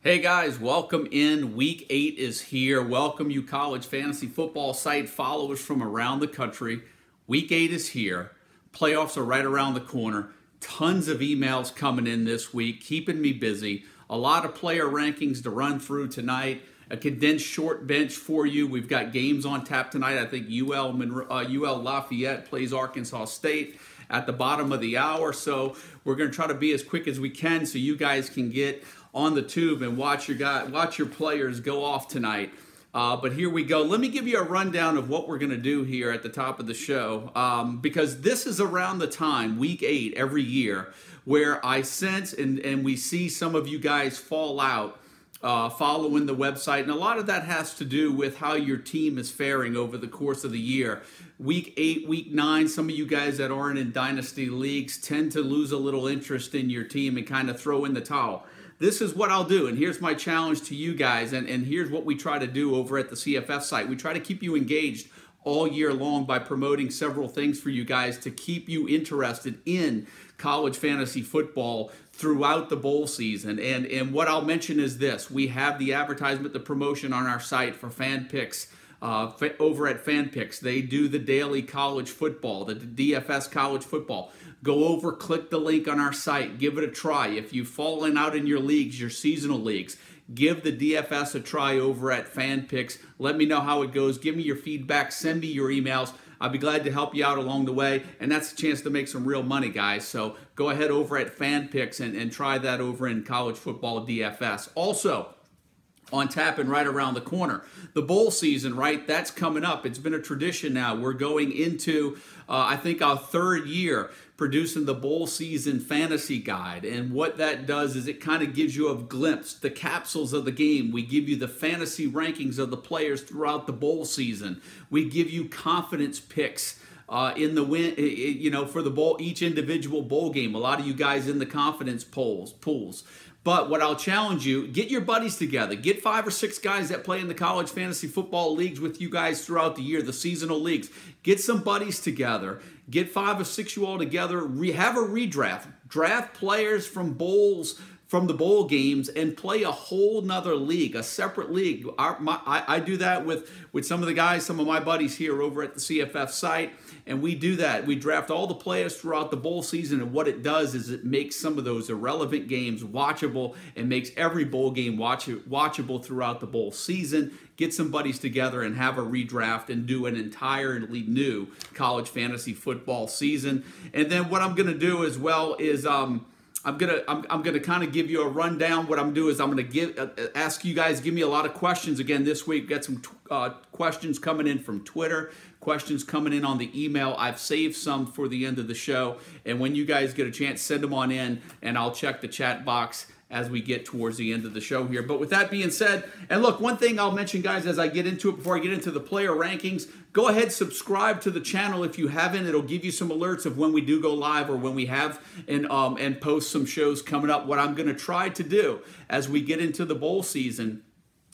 Hey guys, welcome in. Week 8 is here. Welcome you college fantasy football site followers from around the country. Week 8 is here. Playoffs are right around the corner. Tons of emails coming in this week, keeping me busy. A lot of player rankings to run through tonight. A condensed short bench for you. We've got games on tap tonight. I think UL Lafayette plays Arkansas State at the bottom of the hour. So we're going to try to be as quick as we can so you guys can get on the tube and watch your players go off tonight. But here we go. Let me give you a rundown of what we're going to do here at the top of the show, because this is around the time, week 8 every year, where I sense and we see some of you guys fall out following the website. And a lot of that has to do with how your team is faring over the course of the year. Week 8, week 9, some of you guys that aren't in dynasty leagues tend to lose a little interest in your team and kind of throw in the towel. This is what I'll do, and here's my challenge to you guys, and here's what we try to do over at the CFF site. We try to keep you engaged all year long by promoting several things for you guys to keep you interested in college fantasy football throughout the bowl season. And what I'll mention is this. We have the advertisement, the promotion on our site for FanPicks. Over at FanPicks, they do the daily college football, the DFS college football. Go over, click the link on our site, give it a try. If you've fallen out in your leagues, your seasonal leagues, give the DFS a try over at FanPicks. Let me know how it goes. Give me your feedback. Send me your emails. I'll be glad to help you out along the way, and that's a chance to make some real money, guys. So go ahead over at FanPicks and try that over in college football DFS. Also, on tap and right around the corner, the bowl season, right? That's coming up. It's been a tradition now. We're going into, I think, our 3rd year producing the bowl season fantasy guide. And what that does is it kind of gives you a glimpse, the capsules of the game. We give you the fantasy rankings of the players throughout the bowl season. We give you confidence picks in the win, for the bowl, each individual bowl game. A lot of you guys in the confidence pools. But what I'll challenge you, get your buddies together. Get 5 or 6 guys that play in the college fantasy football leagues with you guys throughout the year, the seasonal leagues. Get some buddies together. Get 5 or 6 you all together. Have a redraft. Draft players from bowls, from the bowl games, and play a whole nother league, a separate league. I do that with some of the guys, some of my buddies here over at the CFF site, and we do that. We draft all the players throughout the bowl season, and what it does is it makes some of those irrelevant games watchable and makes every bowl game watchable throughout the bowl season. Get some buddies together and have a redraft and do an entirely new college fantasy football season. And then what I'm going to do as well is I'm gonna kind of give you a rundown. What I'm gonna do is I'm gonna ask you guys, give me a lot of questions again this week. Got some questions coming in from Twitter, questions coming in on the email. I've saved some for the end of the show, and when you guys get a chance, send them on in, and I'll check the chat box as we get towards the end of the show here. But with that being said, and look, one thing I'll mention, guys, as I get into it, before I get into the player rankings, go ahead, subscribe to the channel if you haven't. It'll give you some alerts of when we do go live or when we have and post some shows coming up. What I'm going to try to do as we get into the bowl season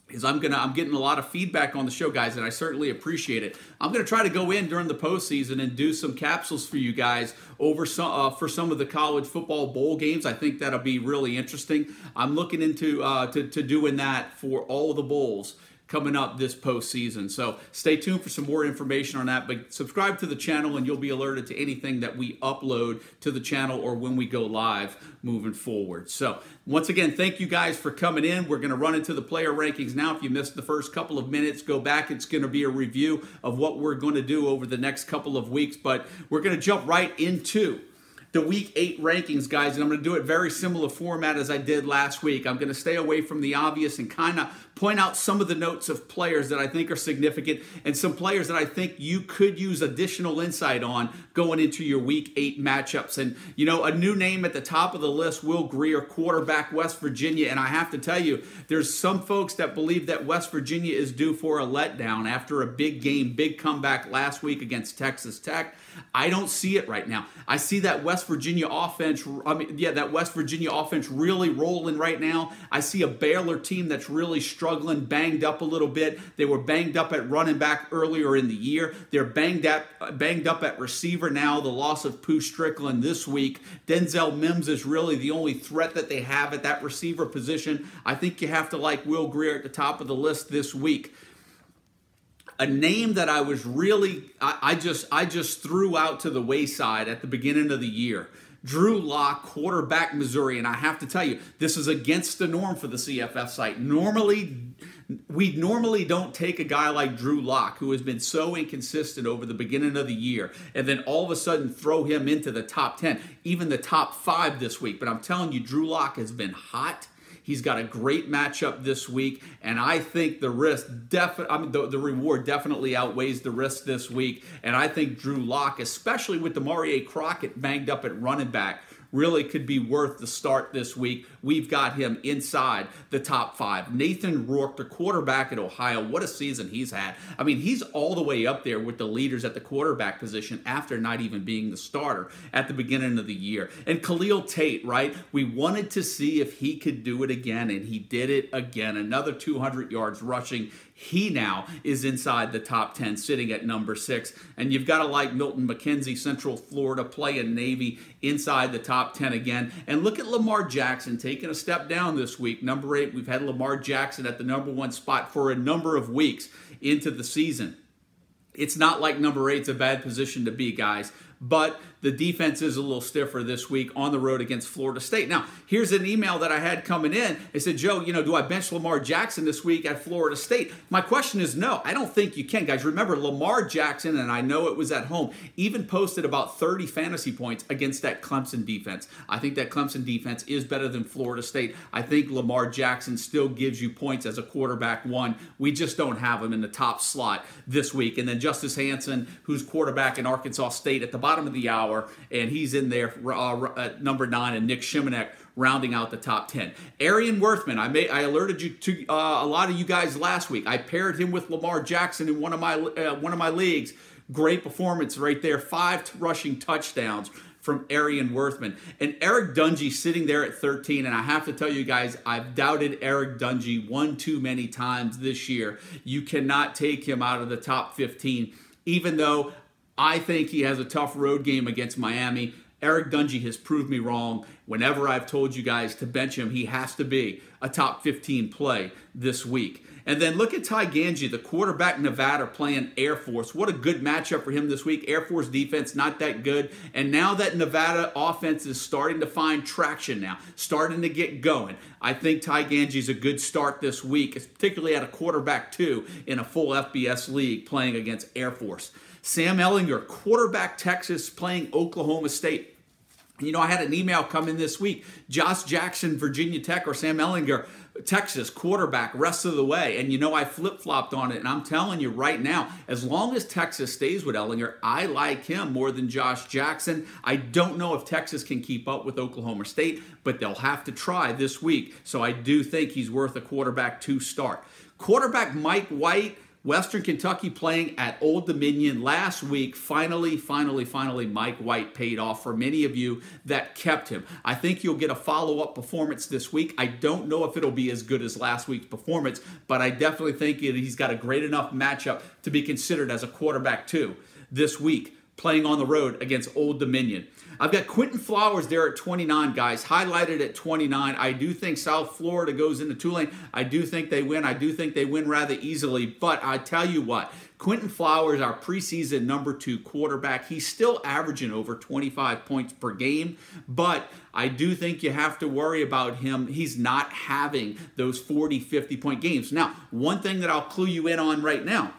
is I'm getting a lot of feedback on the show, guys, and I certainly appreciate it. I'm going to try to go in during the postseason and do some capsules for you guys over for some of the college football bowl games. I think that'll be really interesting. I'm looking into to doing that for all the bowls coming up this postseason. So stay tuned for some more information on that, but subscribe to the channel and you'll be alerted to anything that we upload to the channel or when we go live moving forward. So once again, thank you guys for coming in. We're going to run into the player rankings now. If you missed the first couple of minutes, go back. It's going to be a review of what we're going to do over the next couple of weeks, but we're going to jump right into the Week 8 rankings, guys, and I'm going to do it very similar format as I did last week. I'm going to stay away from the obvious and kind of point out some of the notes of players that I think are significant and some players that I think you could use additional insight on going into your Week 8 matchups. And, you know, a new name at the top of the list, Will Grier, quarterback, West Virginia. And I have to tell you, there's some folks that believe that West Virginia is due for a letdown after a big game, big comeback last week against Texas Tech. I don't see it right now. I see that West Virginia offense, that West Virginia offense really rolling right now. I see a Baylor team that's really struggling struggling, banged up a little bit. They were banged up at running back earlier in the year. They're banged up at receiver now, the loss of Pooh Strickland this week. Denzel Mims is really the only threat that they have at that receiver position. I think you have to like Will Grier at the top of the list this week. A name that I was really, I just threw out to the wayside at the beginning of the year. Drew Lock, quarterback, Missouri. And I have to tell you, this is against the norm for the CFF site. We normally don't take a guy like Drew Lock, who has been so inconsistent over the beginning of the year, and then all of a sudden throw him into the top 10, even the top 5 this week. But I'm telling you, Drew Lock has been hot. He's got a great matchup this week, and I think the reward definitely outweighs the risk this week. And I think Drew Lock, especially with Damari Crockett banged up at running back, really could be worth the start this week. We've got him inside the top 5. Nathan Rourke, the quarterback at Ohio, what a season he's had. I mean, he's all the way up there with the leaders at the quarterback position after not even being the starter at the beginning of the year. And Khalil Tate, right? We wanted to see if he could do it again, and he did it again. Another 200 yards rushing. He now is inside the top 10, sitting at number 6. And you've got to like Milton McKenzie, Central Florida, playing Navy, inside the top 10 again. And look at Lamar Jackson taking a step down this week. Number 8, we've had Lamar Jackson at the number 1 spot for a number of weeks into the season. It's not like number 8's a bad position to be, guys. But the defense is a little stiffer this week on the road against Florida State. Now, here's an email that I had coming in. It said, Joe, do I bench Lamar Jackson this week at Florida State? My question is no. I don't think you can, guys. Remember, Lamar Jackson, and I know it was at home, even posted about 30 fantasy points against that Clemson defense. I think that Clemson defense is better than Florida State. I think Lamar Jackson still gives you points as a quarterback 1. We just don't have him in the top slot this week. And then Justice Hansen, who's quarterback in Arkansas State at the bottom of the hour, and he's in there at number 9, and Nick Shimonek rounding out the top 10. Arian Worthman, I alerted you to a lot of you guys last week. I paired him with Lamar Jackson in one of my leagues. Great performance right there. 5 rushing touchdowns from Arian Worthman. And Eric Dungy sitting there at 13, and I have to tell you guys, I've doubted Eric Dungy one too many times this year. You cannot take him out of the top 15, even though I think he has a tough road game against Miami. Eric Dungy has proved me wrong. Whenever I've told you guys to bench him, he has to be a top 15 play this week. And then look at Ty Ganji, the quarterback Nevada, playing Air Force. What a good matchup for him this week. Air Force defense, not that good. And now that Nevada offense is starting to find traction now, starting to get going, I think Ty Ganji's a good start this week, particularly at a quarterback 2 in a full FBS league playing against Air Force. Sam Ehlinger, quarterback Texas, playing Oklahoma State. I had an email come in this week. Josh Jackson, Virginia Tech, or Sam Ehlinger, Texas, quarterback, rest of the way. And I flip-flopped on it. And I'm telling you right now, as long as Texas stays with Ehlinger, I like him more than Josh Jackson. I don't know if Texas can keep up with Oklahoma State, but they'll have to try this week. So I do think he's worth a quarterback 2 start. Quarterback Mike White, Western Kentucky, playing at Old Dominion last week. Finally, Mike White paid off for many of you that kept him. I think you'll get a follow-up performance this week. I don't know if it'll be as good as last week's performance, but I definitely think he's got a great enough matchup to be considered as a quarterback 2 this week, playing on the road against Old Dominion. I've got Quentin Flowers there at 29, guys, highlighted at 29. I do think South Florida goes into Tulane. I do think they win. I do think they win rather easily. But I tell you what, Quentin Flowers, our preseason number 2 quarterback, he's still averaging over 25 points per game. But I do think you have to worry about him. He's not having those 40, 50-point games. Now, one thing that I'll clue you in on right now,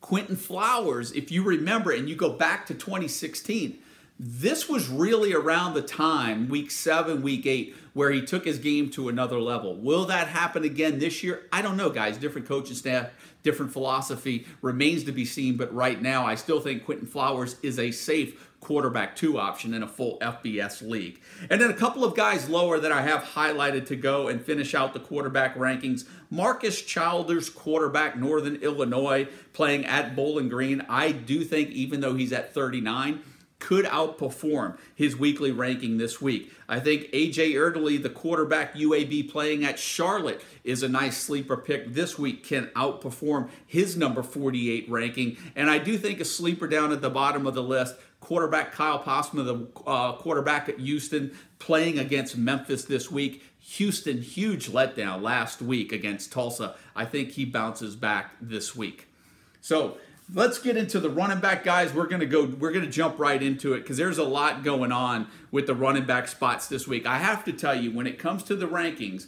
Quentin Flowers, if you remember and you go back to 2016, this was really around the time, week 7, week 8, where he took his game to another level. Will that happen again this year? I don't know, guys. Different coaching staff, different philosophy, remains to be seen. But right now, I still think Quentin Flowers is a safe quarterback 2 option in a full FBS league. And then a couple of guys lower that I have highlighted to go and finish out the quarterback rankings. Marcus Childers, quarterback, Northern Illinois, playing at Bowling Green. I do think, even though he's at 39, could outperform his weekly ranking this week. I think A.J. Erdely, the quarterback UAB playing at Charlotte, is a nice sleeper pick this week, can outperform his number 48 ranking. And I do think a sleeper down at the bottom of the list, quarterback Kyle Posma, the quarterback at Houston, playing against Memphis this week. Houston, huge letdown last week against Tulsa. I think he bounces back this week. So let's get into the running back, guys. We're gonna jump right into it because there's a lot going on with the running back spots this week. I have to tell you, when it comes to the rankings,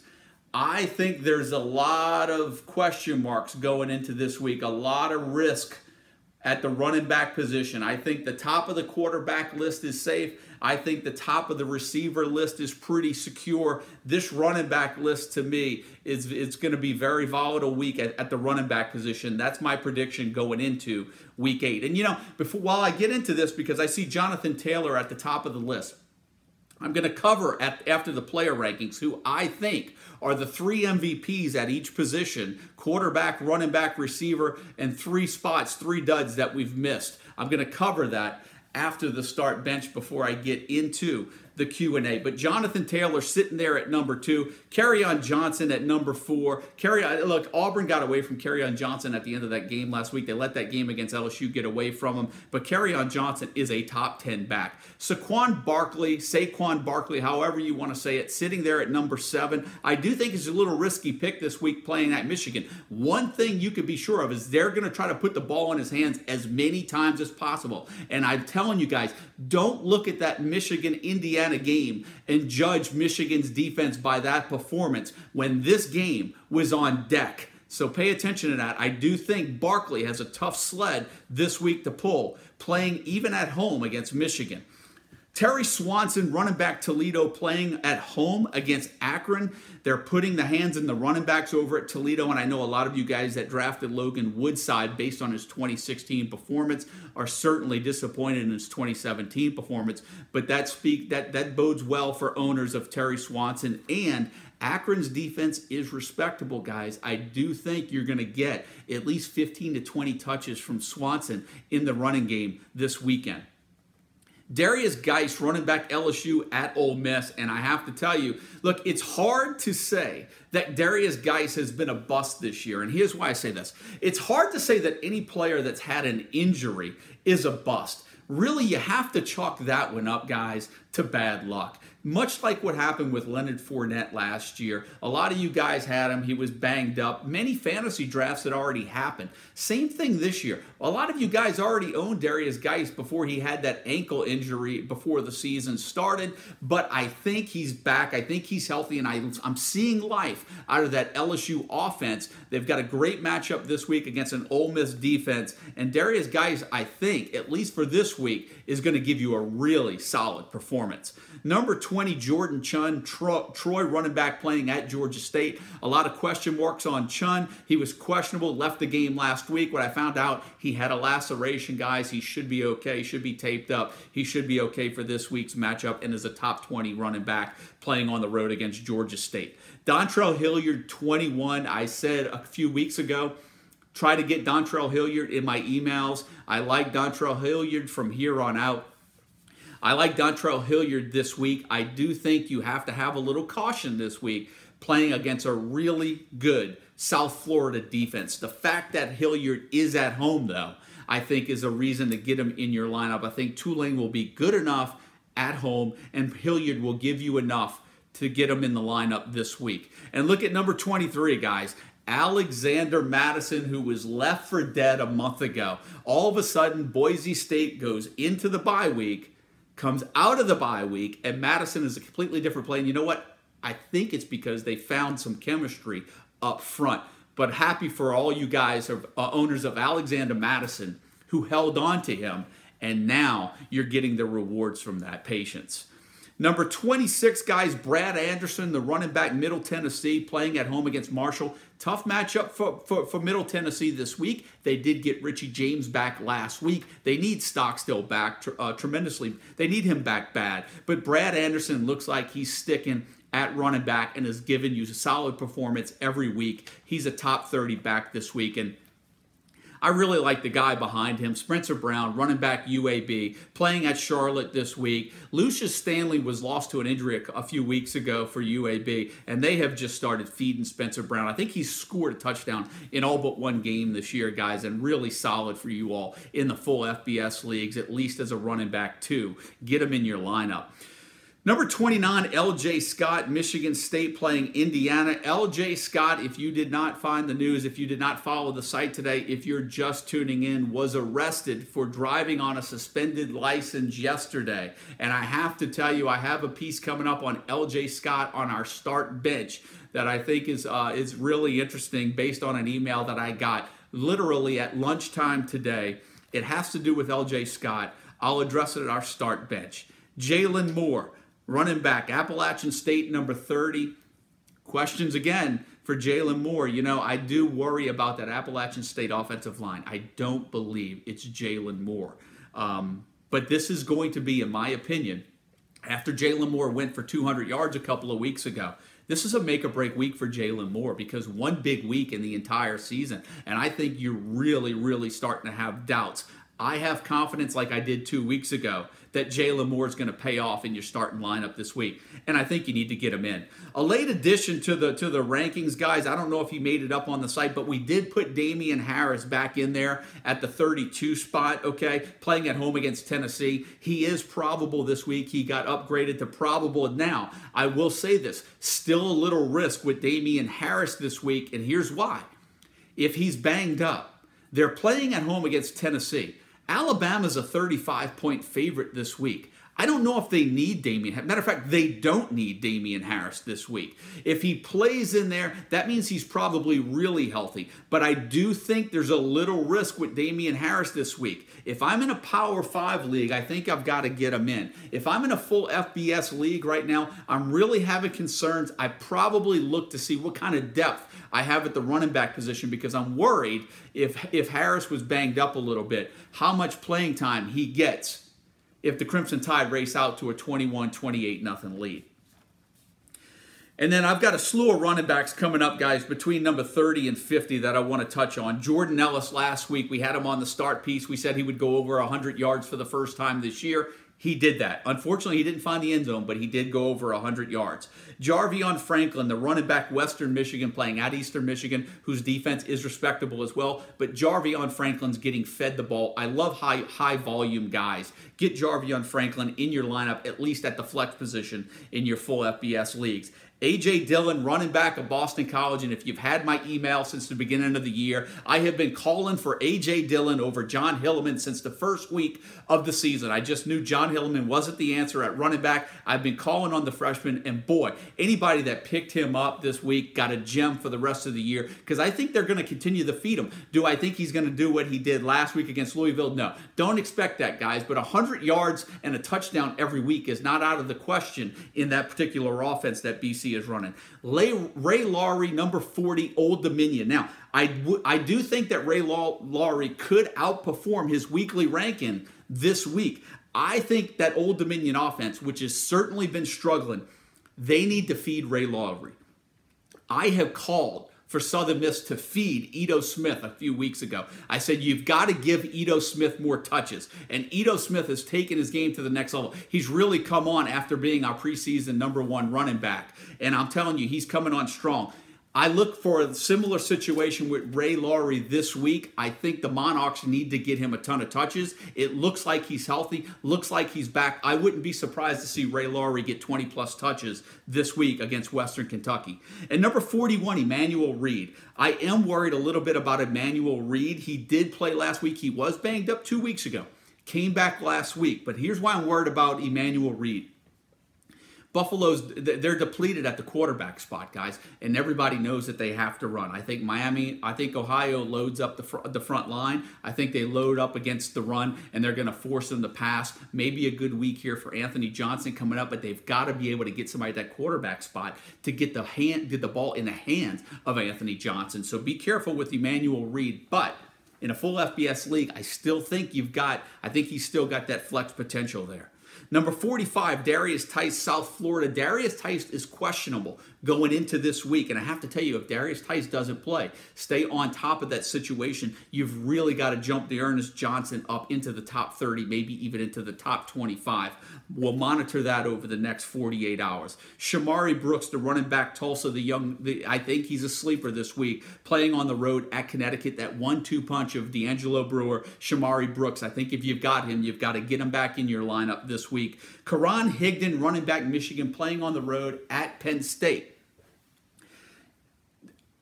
I think there's a lot of question marks going into this week, a lot of risk at the running back position. I think the top of the quarterback list is safe. I think the top of the receiver list is pretty secure. This running back list, to me, it's going to be very volatile week at the running back position. That's my prediction going into week 8. And, while I get into this, because I see Jonathan Taylor at the top of the list, I'm going to cover after the player rankings who I think are the 3 MVPs at each position: quarterback, running back, receiver, and 3 spots, 3 duds that we've missed. I'm going to cover that after the start bench before I get into the Q&A. But Jonathan Taylor sitting there at number 2, Kerryon Johnson at number 4. Look, Auburn got away from Kerryon Johnson at the end of that game last week. They let that game against LSU get away from him. But Kerryon Johnson is a top 10 back. Saquon Barkley, however you want to say it, sitting there at number 7. I do think it's a little risky pick this week playing at Michigan. One thing you could be sure of is they're going to try to put the ball in his hands as many times as possible. And I'm telling you guys, don't look at that Michigan-Indiana game and judge Michigan's defense by that performance when this game was on deck. So pay attention to that. I do think Barkley has a tough sled this week to pull, playing even at home against Michigan. Terry Swanson, running back Toledo, playing at home against Akron. They're putting the hands in the running backs over at Toledo, and I know a lot of you guys that drafted Logan Woodside based on his 2016 performance are certainly disappointed in his 2017 performance, but that bodes well for owners of Terry Swanson. And Akron's defense is respectable, guys. I do think you're going to get at least 15 to 20 touches from Swanson in the running game this weekend. Darius Geis, running back LSU at Ole Miss, and I have to tell you, look, it's hard to say that Darius Geis has been a bust this year, and here's why I say this. It's hard to say that any player that's had an injury is a bust. Really, you have to chalk that one up, guys, to bad luck. Much like what happened with Leonard Fournette last year. A lot of you guys had him. He was banged up. Many fantasy drafts had already happened. Same thing this year. A lot of you guys already owned Darius Geis before he had that ankle injury before the season started. But I think he's back. I think he's healthy, and I'm seeing life out of that LSU offense. They've got a great matchup this week against an Ole Miss defense. And Darius Geis, I think, at least for this week, is going to give you a really solid performance. Number 20, Jordan Chunn, Troy running back playing at Georgia State. A lot of question marks on Chunn. He was questionable, left the game last week. When I found out he had a laceration, guys, he should be okay. He should be taped up. He should be okay for this week's matchup and is a top 20 running back playing on the road against Georgia State. Dontrell Hilliard, 21. I said a few weeks ago, try to get Dontrell Hilliard in my emails. I like Dontrell Hilliard from here on out. I like Dontrell Hilliard this week. I do think you have to have a little caution this week playing against a really good South Florida defense. The fact that Hilliard is at home, though, I think is a reason to get him in your lineup. I think Tulane will be good enough at home, and Hilliard will give you enough to get him in the lineup this week. And look at number 23, guys. Alexander Mattison, who was left for dead a month ago. All of a sudden, Boise State goes into the bye week, comes out of the bye week, and Madison is a completely different play. And you know what? I think it's because they found some chemistry up front. But happy for all you guys, owners of Alexander Mattison, who held on to him, and now you're getting the rewards from that patience. Number 26, guys, Brad Anderson, the running back, Middle Tennessee, playing at home against Marshall. Tough matchup for Middle Tennessee this week. They did get Richie James back last week. They need Stockstill back tremendously. They need him back bad. But Brad Anderson looks like he's sticking at running back and has given you a solid performance every week. He's a top 30 back this week. And I really like the guy behind him, Spencer Brown, running back UAB, playing at Charlotte this week. Lucius Stanley was lost to an injury a few weeks ago for UAB, and they have just started feeding Spencer Brown. I think he's scored a touchdown in all but one game this year, guys, and really solid for you all in the full FBS leagues, at least as a running back too. Get him in your lineup. Number 29, L.J. Scott, Michigan State playing Indiana. L.J. Scott, if you did not find the news, if you did not follow the site today, if you're just tuning in, was arrested for driving on a suspended license yesterday. And I have to tell you, I have a piece coming up on L.J. Scott on our start bench that I think is really interesting based on an email that I got literally at lunchtime today. It has to do with L.J. Scott. I'll address it at our start bench. Jalen Moore, running back, Appalachian State, number 30. Questions again for Jalen Moore. You know, I do worry about that Appalachian State offensive line. I don't believe it's Jalen Moore. But this is going to be, in my opinion, after Jalen Moore went for 200 yards a couple of weeks ago, this is a make-or-break week for Jalen Moore because one big week in the entire season. And I think you're really, really starting to have doubts. I have confidence, like I did 2 weeks ago, that Jalen Moore is going to pay off in your starting lineup this week, and I think you need to get him in. A late addition to the rankings, guys. I don't know if he made it up on the site, but we did put Damian Harris back in there at the 32 spot, okay, playing at home against Tennessee. He is probable this week. He got upgraded to probable. Now, I will say this, still a little risk with Damian Harris this week, and here's why. If he's banged up, they're playing at home against Tennessee. Alabama's a 35-point favorite this week. I don't know if they need Damian Harris. Matter of fact, they don't need Damian Harris this week. If he plays in there, that means he's probably really healthy. But I do think there's a little risk with Damian Harris this week. If I'm in a Power 5 league, I think I've got to get him in. If I'm in a full FBS league right now, I'm really having concerns. I probably look to see what kind of depth I have at the running back position because I'm worried if Harris was banged up a little bit, how much playing time he gets if the Crimson Tide race out to a 21-28-0 lead. And then I've got a slew of running backs coming up, guys, between number 30 and 50 that I want to touch on. Jordan Ellis last week, we had him on the start piece. We said he would go over 100 yards for the first time this year. He did that. Unfortunately, he didn't find the end zone, but he did go over 100 yards. Jarvion Franklin, the running back, Western Michigan, playing at Eastern Michigan, whose defense is respectable as well. But Jarvion Franklin's getting fed the ball. I love high volume guys. Get Jarvion Franklin in your lineup, at least at the flex position in your full FBS leagues. A.J. Dillon, running back of Boston College, and if you've had my email since the beginning of the year, I have been calling for A.J. Dillon over John Hilliman since the first week of the season. I just knew John Hilliman wasn't the answer at running back. I've been calling on the freshman, and boy, anybody that picked him up this week got a gem for the rest of the year because I think they're going to continue to feed him. Do I think he's going to do what he did last week against Louisville? No. Don't expect that, guys, but 100 yards and a touchdown every week is not out of the question in that particular offense that BC is running. Ray Lowry, number 40, Old Dominion. Now, I do think that Ray Lowry could outperform his weekly ranking this week. I think that Old Dominion offense, which has certainly been struggling, they need to feed Ray Lowry. I have called for Southern Miss to feed Ito Smith a few weeks ago. I said, you've got to give Ito Smith more touches. And Ito Smith has taken his game to the next level. He's really come on after being our preseason #1 running back. And I'm telling you, he's coming on strong. I look for a similar situation with Ray Lowry this week. I think the Monarchs need to get him a ton of touches. It looks like he's healthy, looks like he's back. I wouldn't be surprised to see Ray Lowry get 20-plus touches this week against Western Kentucky. And number 41, Emmanuel Reed. I am worried a little bit about Emmanuel Reed. He did play last week. He was banged up 2 weeks ago. Came back last week. But here's why I'm worried about Emmanuel Reed. Buffalo's, they're depleted at the quarterback spot, guys, and everybody knows that they have to run. I think Ohio loads up the front line. I think they load up against the run, and they're going to force them to pass. Maybe a good week here for Anthony Johnson coming up, but they've got to be able to get somebody at that quarterback spot to get the ball in the hands of Anthony Johnson. So be careful with Emmanuel Reed, but in a full FBS league, I still think I think he's still got that flex potential there. Number 45, Darius Tice, South Florida. Darius Tice is questionable going into this week. And I have to tell you, if Darius Tice doesn't play, stay on top of that situation. You've really got to jump Ernest Johnson up into the top 30, maybe even into the top 25. We'll monitor that over the next 48 hours. Shamari Brooks, the running back, Tulsa, I think he's a sleeper this week, playing on the road at Connecticut. That 1-2 punch of D'Angelo Brewer, Shamari Brooks. I think if you've got him, you've got to get him back in your lineup this week. Karan Higdon, running back, Michigan, playing on the road at Penn State.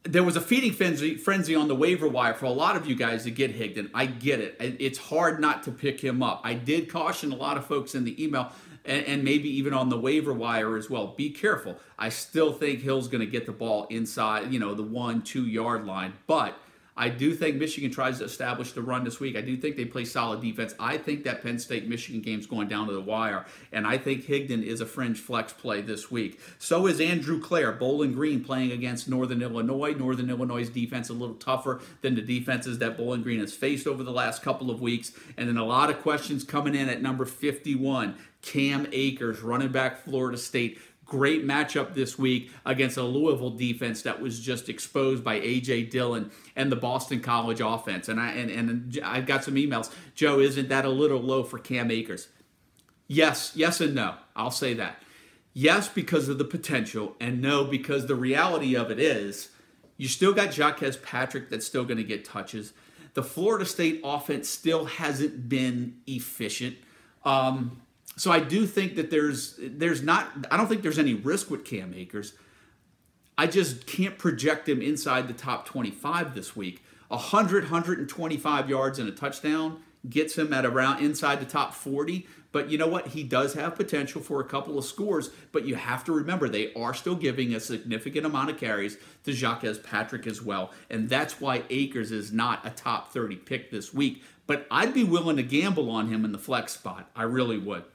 There was a feeding frenzy on the waiver wire for a lot of you guys to get Higdon. I get it. It's hard not to pick him up. I did caution a lot of folks in the email and maybe even on the waiver wire as well. Be careful. I still think Hill's going to get the ball inside, the 1-2 yard line. But I do think Michigan tries to establish the run this week. I do think they play solid defense. I think that Penn State-Michigan game's going down to the wire, and I think Higdon is a fringe flex play this week. So is Andrew Clare, Bowling Green, playing against Northern Illinois. Northern Illinois' defense a little tougher than the defenses that Bowling Green has faced over the last couple of weeks. And then a lot of questions coming in at number 51, Cam Akers, running back, Florida State. Great matchup this week against a Louisville defense that was just exposed by A.J. Dillon and the Boston College offense. And I've got some emails. Joe, isn't that a little low for Cam Akers? Yes and no. I'll say that. Yes, because of the potential, and no, because the reality of it is you still got Jaquez Patrick that's still going to get touches. The Florida State offense still hasn't been efficient. So I do think that I don't think there's any risk with Cam Akers. I just can't project him inside the top 25 this week. 125 yards and a touchdown gets him at around inside the top 40. But you know what? He does have potential for a couple of scores, but you have to remember they are still giving a significant amount of carries to Jaquez Patrick as well. And that's why Akers is not a top 30 pick this week. But I'd be willing to gamble on him in the flex spot. I really would.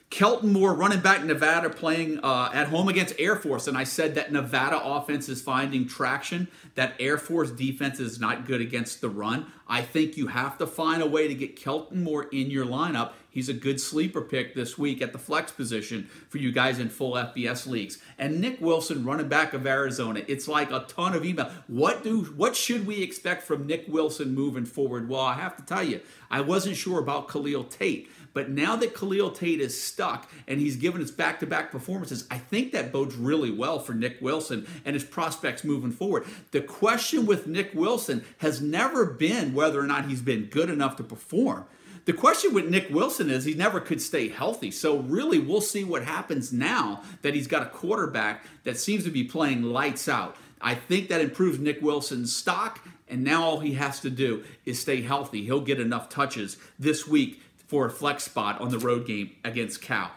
Kelton Moore, running back, Nevada, playing at home against Air Force. And I said that Nevada offense is finding traction, that Air Force defense is not good against the run. I think you have to find a way to get Kelton Moore in your lineup. He's a good sleeper pick this week at the flex position for you guys in full FBS leagues. And Nick Wilson, running back of Arizona. It's like a ton of email. What should we expect from Nick Wilson moving forward? Well, I have to tell you, I wasn't sure about Khalil Tate. But now that Khalil Tate is stuck and he's given us back-to-back performances, I think that bodes really well for Nick Wilson and his prospects moving forward. The question with Nick Wilson has never been whether or not he's been good enough to perform. The question with Nick Wilson is he never could stay healthy. So really, we'll see what happens now that he's got a quarterback that seems to be playing lights out. I think that improves Nick Wilson's stock, and now all he has to do is stay healthy. He'll get enough touches this week for a flex spot on the road game against Cal.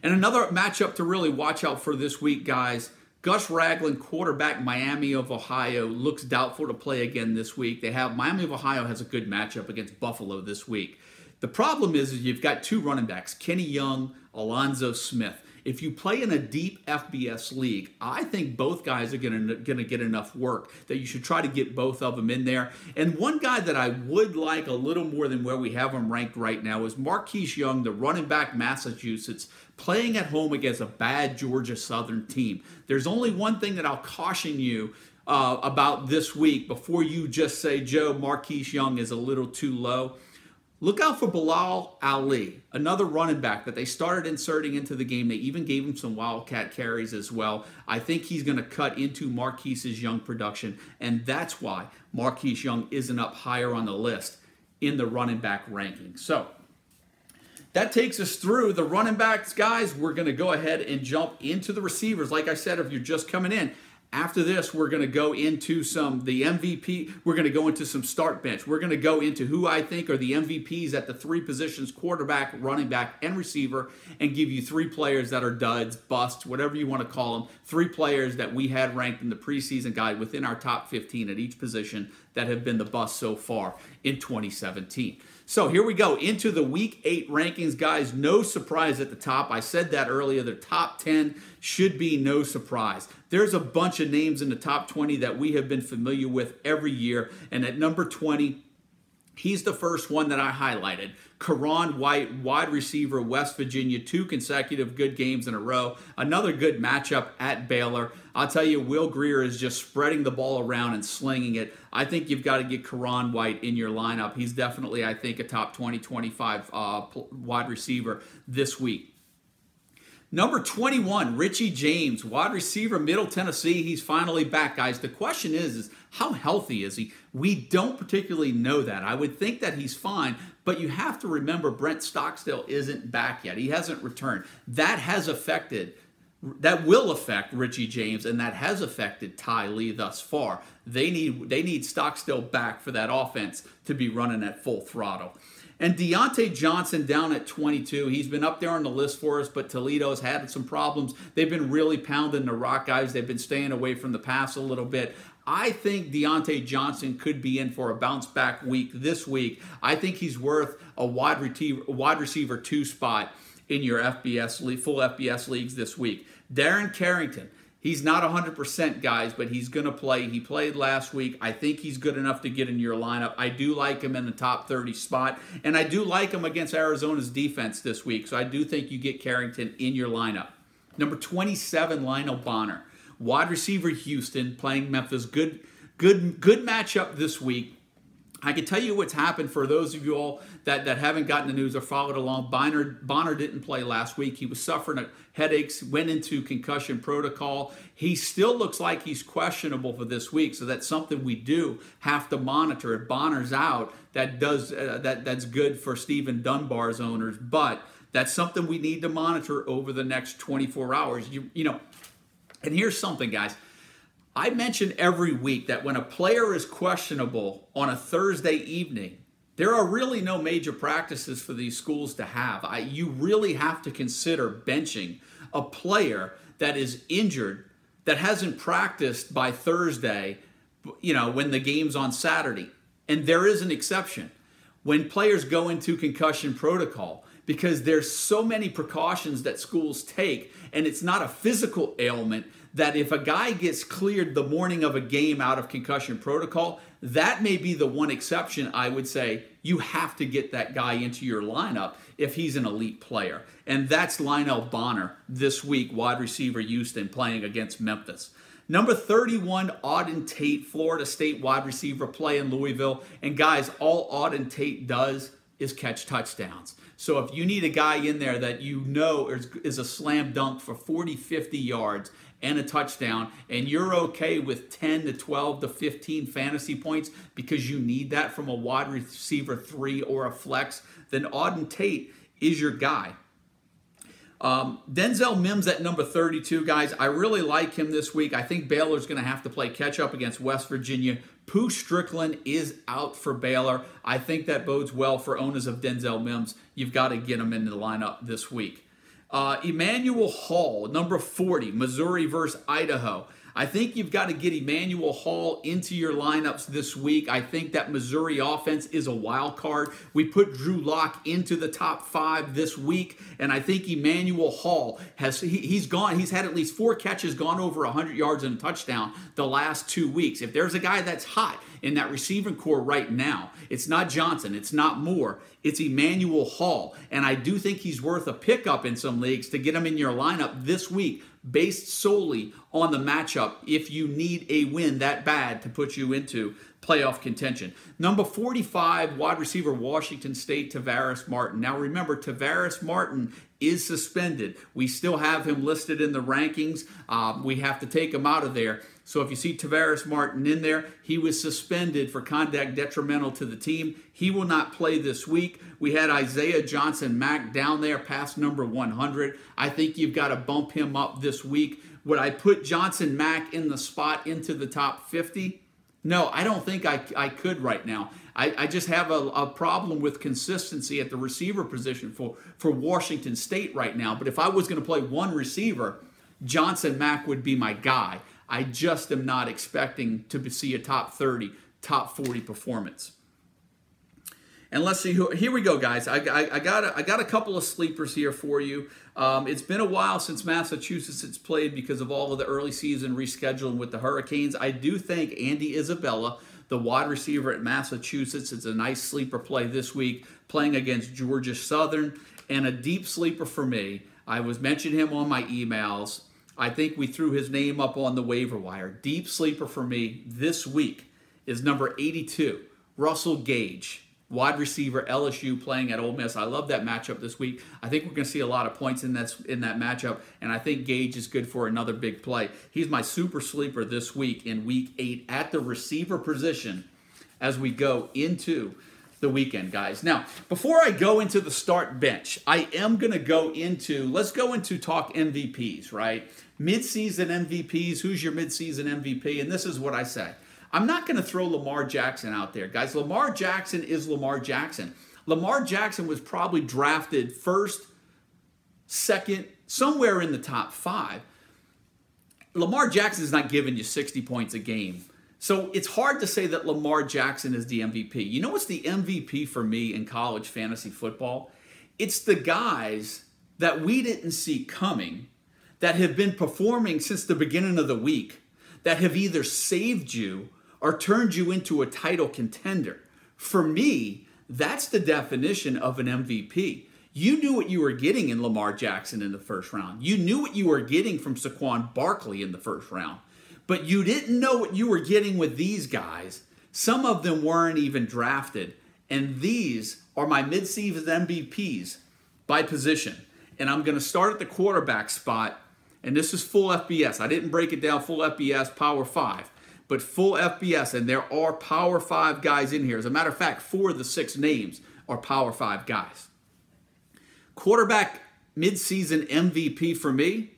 And another matchup to really watch out for this week, guys. Gus Ragland, quarterback, Miami of Ohio, looks doubtful to play again this week. Miami of Ohio has a good matchup against Buffalo this week. The problem is you've got two running backs, Kenny Young, Alonzo Smith. If you play in a deep FBS league, I think both guys are going to get enough work that you should try to get both of them in there. And one guy that I would like a little more than where we have him ranked right now is Marquise Young, the running back, Massachusetts, playing at home against a bad Georgia Southern team. There's only one thing that I'll caution you about this week before you just say, Joe, Marquise Young is a little too low. Look out for Bilal Ali, another running back that they started inserting into the game. They even gave him some Wildcat carries as well. I think he's going to cut into Marquise's Young production, and that's why Marquise Young isn't up higher on the list in the running back ranking. So that takes us through the running backs, guys. We're going to go ahead and jump into the receivers. Like I said, if you're just coming in, after this, we're going to go into the MVP. We're going to go into some start bench. We're going to go into who I think are the MVPs at the three positions, quarterback, running back, and receiver, and give you three players that are duds, busts, whatever you want to call them. Three players that we had ranked in the preseason guide within our top 15 at each position that have been the bust so far in 2017. So here we go into the Week 8 rankings, guys. No surprise at the top. I said that earlier. The top 10 should be no surprise. There's a bunch of names in the top 20 that we have been familiar with every year. And at number 20, He's the first one that I highlighted. Karan White, wide receiver, West Virginia, 2 consecutive good games in a row. Another good matchup at Baylor. I'll tell you, Will Grier is just spreading the ball around and slinging it. I think you've got to get Karan White in your lineup. He's definitely, I think, a top 20, 25 wide receiver this week. Number 21, Richie James, wide receiver, Middle Tennessee. He's finally back, guys. The question is how healthy is he? We don't particularly know that. I would think that he's fine, but you have to remember Brent Stockstill isn't back yet. He hasn't returned. That will affect Richie James, and that has affected Ty Lee thus far. They need Stockstill back for that offense to be running at full throttle. And Deontay Johnson down at 22. He's been up there on the list for us, but Toledo's had some problems. They've been really pounding the rock, guys. They've been staying away from the pass a little bit. I think Deontay Johnson could be in for a bounce-back week this week. I think he's worth a wide receiver 2 spot in your full FBS leagues this week. Darren Carrington. He's not 100%, guys, but he's going to play. He played last week. I think he's good enough to get in your lineup. I do like him in the top 30 spot, and I do like him against Arizona's defense this week, so I do think you get Carrington in your lineup. Number 27, Lionel Bonner, wide receiver, Houston, playing Memphis. Good matchup this week. I can tell you what's happened for those of you all that haven't gotten the news or followed along. Bonner didn't play last week. He was suffering headaches, went into concussion protocol. He still looks like he's questionable for this week, so that's something we do have to monitor. If Bonner's out, that's good for Stephen Dunbar's owners, but that's something we need to monitor over the next 24 hours. You know, and here's something, guys. I mention every week that when a player is questionable on a Thursday evening, there are really no major practices for these schools to have. You really have to consider benching a player that is injured, that hasn't practiced by Thursday, you know, when the game's on Saturday. And there is an exception. When players go into concussion protocol, because there's so many precautions that schools take, and it's not a physical ailment, that if a guy gets cleared the morning of a game out of concussion protocol, that may be the one exception. I would say you have to get that guy into your lineup if he's an elite player. And that's Lionel Bonner this week, wide receiver, Houston, playing against Memphis. Number 31, Auden Tate, Florida State wide receiver, play in Louisville. And guys, all Auden Tate does is catch touchdowns. So if you need a guy in there that you know is a slam dunk for 40, 50 yards and a touchdown, and you're okay with 10 to 12 to 15 fantasy points because you need that from a wide receiver 3 or a flex, then Auden Tate is your guy. Denzel Mims at number 32, guys. I really like him this week. I think Baylor's going to have to play catch up against West Virginia. Pooh Strickland is out for Baylor. I think that bodes well for owners of Denzel Mims. You've got to get him into the lineup this week. Emmanuel Hall, number 40, Missouri versus Idaho. I think you've got to get Emmanuel Hall into your lineups this week. I think that Missouri offense is a wild card. We put Drew Lock into the top 5 this week, and I think Emmanuel Hall he's had at least 4 catches, gone over 100 yards and a touchdown the last 2 weeks. If there's a guy that's hot in that receiving core right now, it's not Johnson, it's not Moore, it's Emmanuel Hall. And I do think he's worth a pickup in some leagues to get him in your lineup this week, based solely on the matchup if you need a win that bad to put you into playoff contention. Number 45, wide receiver, Washington State, Tavares Martin. Now remember, Tavares Martin is suspended. We still have him listed in the rankings. We have to take him out of there. So if you see Tavares Martin in there, he was suspended for conduct detrimental to the team. He will not play this week. We had Isaiah Johnson-Mack down there past number 100. I think you've got to bump him up this week. Would I put Johnson-Mack in the spot into the top 50? No, I don't think I could right now. I just have a problem with consistency at the receiver position for Washington State right now. But if I was going to play one receiver, Johnson-Mack would be my guy. I just am not expecting to see a top 30, top 40 performance. And let's see, here we go, guys. I got a couple of sleepers here for you. It's been a while since Massachusetts has played because of all of the early season rescheduling with the Hurricanes. I do think Andy Isabella, The wide receiver at Massachusetts is a nice sleeper play this week, playing against Georgia Southern. And a deep sleeper for me, I was mentioning him on my emails. I think we threw his name up on the waiver wire. Deep sleeper for me this week is number 82, Russell Gage. Wide receiver, LSU, playing at Ole Miss. I love that matchup this week. I think we're going to see a lot of points in that matchup, and I think Gage is good for another big play. He's my super sleeper this week in Week 8 at the receiver position as we go into the weekend, guys. Now, before I go into the start bench, I am going to go into, let's go into talk MVPs, right? Midseason MVPs, who's your midseason MVP? And this is what I say. I'm not going to throw Lamar Jackson out there, guys. Lamar Jackson is Lamar Jackson. Lamar Jackson was probably drafted first, second, somewhere in the top 5. Lamar Jackson is not giving you 60 points a game. So it's hard to say that Lamar Jackson is the MVP. You know what's the MVP for me in college fantasy football? It's the guys that we didn't see coming, that have been performing since the beginning of the week, that have either saved you or turned you into a title contender. For me, that's the definition of an MVP. You knew what you were getting in Lamar Jackson in the first round. You knew what you were getting from Saquon Barkley in the first round. But you didn't know what you were getting with these guys. Some of them weren't even drafted. And these are my midseason MVPs by position. And I'm going to start at the quarterback spot. And this is full FBS. I didn't break it down full FBS, Power 5. But full FBS, and there are Power 5 guys in here. As a matter of fact, 4 of the 6 names are Power 5 guys. Quarterback midseason MVP for me,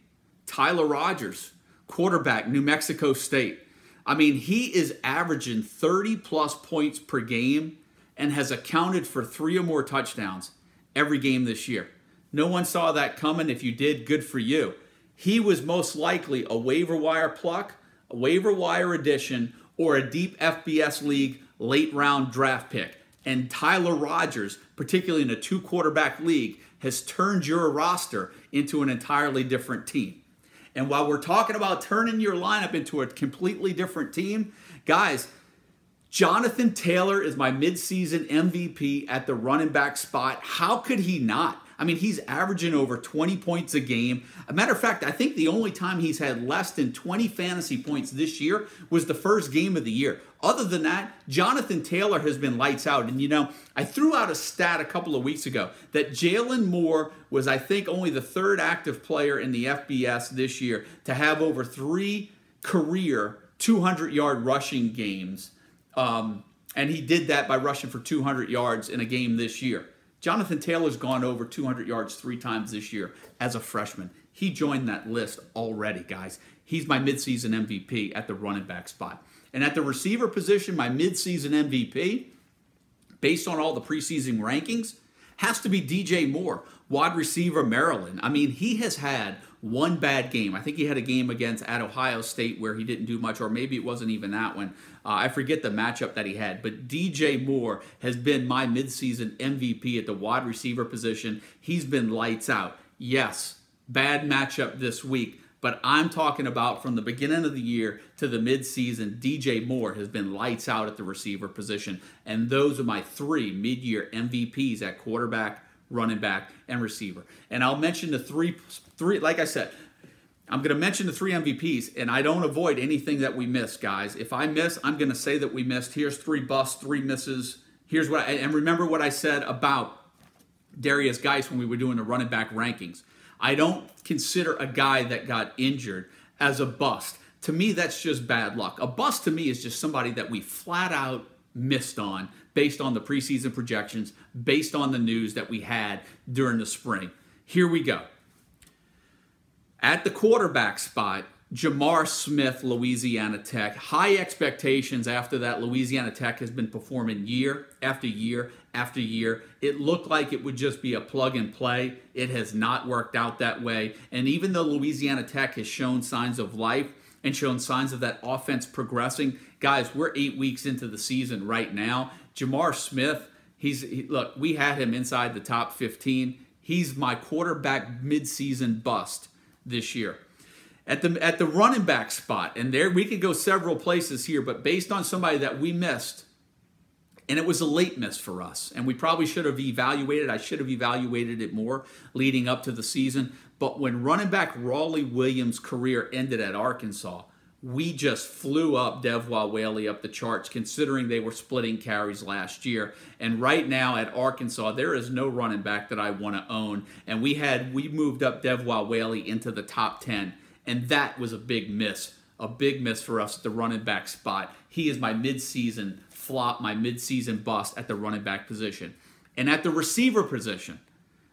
Tyler Rogers. Quarterback, New Mexico State. I mean, he is averaging 30-plus points per game and has accounted for 3 or more touchdowns every game this year. No one saw that coming. If you did, good for you. He was most likely a waiver wire pluck, a waiver wire addition, or a deep FBS league late round draft pick. And Tyler Rogers, particularly in a 2-quarterback league, has turned your roster into an entirely different team. And while we're talking about turning your lineup into a completely different team, guys, Jonathan Taylor is my midseason MVP at the running back spot. How could he not? I mean, he's averaging over 20 points a game. A matter of fact, I think the only time he's had less than 20 fantasy points this year was the first game of the year. Other than that, Jonathan Taylor has been lights out. And, you know, I threw out a stat a couple of weeks ago that Jalen Moore was, I think, only the 3rd active player in the FBS this year to have over 3 career 200-yard rushing games. And he did that by rushing for 200 yards in a game this year. Jonathan Taylor's gone over 200 yards 3 times this year as a freshman. He joined that list already, guys. He's my midseason MVP at the running back spot. And at the receiver position, my midseason MVP, based on all the preseason rankings, has to be DJ Moore, wide receiver, Maryland. I mean, he has had one bad game. I think he had a game at Ohio State where he didn't do much, or maybe it wasn't even that one. I forget the matchup that he had. But DJ Moore has been my midseason MVP at the wide receiver position. He's been lights out. Yes, bad matchup this week, but I'm talking about from the beginning of the year to the midseason, DJ Moore has been lights out at the receiver position. And those are my 3 mid-year MVPs at quarterback, running back, and receiver. And I'll mention the three, like I said, I'm going to mention the 3 MVPs, and I don't avoid anything that we miss, guys. If I miss, I'm going to say that we missed. Here's 3 busts, 3 misses. Here's what, and remember what I said about Darius Geis when we were doing the running back rankings. I don't consider a guy that got injured as a bust. To me, that's just bad luck. A bust to me is just somebody that we flat out missed on based on the preseason projections, based on the news that we had during the spring. Here we go. At the quarterback spot, Jamar Smith, Louisiana Tech. High expectations after that. Louisiana Tech has been performing year after year after year. It looked like it would just be a plug and play. It has not worked out that way. And even though Louisiana Tech has shown signs of life and shown signs of that offense progressing, guys, we're 8 weeks into the season right now. Jamar Smith, look, we had him inside the top 15. He's my quarterback midseason bust this year. At the running back spot, and there we could go several places here, but based on somebody that we missed, and it was a late miss for us, and we probably should have evaluated. I should have evaluated it more leading up to the season. But when running back Raleigh Williams' career ended at Arkansas, we just flew up Devwah Whaley up the charts, considering they were splitting carries last year. And right now at Arkansas, there is no running back that I want to own. And we moved up Devwah Whaley into the top 10, and that was a big miss for us at the running back spot. He is my midseason flop, my midseason bust at the running back position. And at the receiver position,